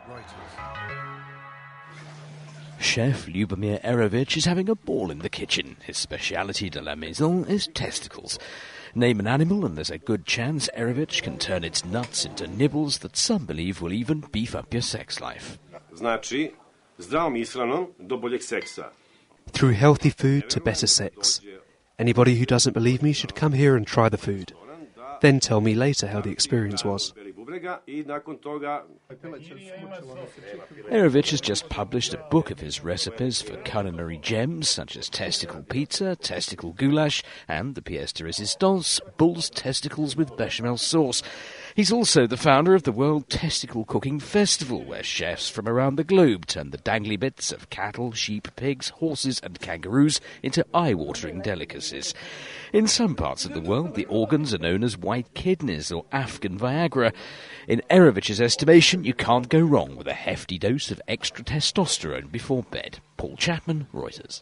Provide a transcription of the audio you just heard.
Reuters. Chef Ljubomir Erovic is having a ball in the kitchen. His speciality de la maison is testicles. Name an animal and there's a good chance Erovic can turn its nuts into nibbles that some believe will even beef up your sex life. Znači, zdravom ishranom do boljeg seksa. Through healthy food to better sex. Anybody who doesn't believe me should come here and try the food. Then tell me later how the experience was. Erovic has just published a book of his recipes for culinary gems such as testicle pizza, testicle goulash, and the pièce de résistance, bull's testicles with bechamel sauce. He's also the founder of the World Testicle Cooking Festival, where chefs from around the globe turn the dangly bits of cattle, sheep, pigs, horses and kangaroos into eye-watering delicacies. In some parts of the world, the organs are known as white kidneys or Afghan Viagra. In Erovic's estimation, you can't go wrong with a hefty dose of extra testosterone before bed. Paul Chapman, Reuters.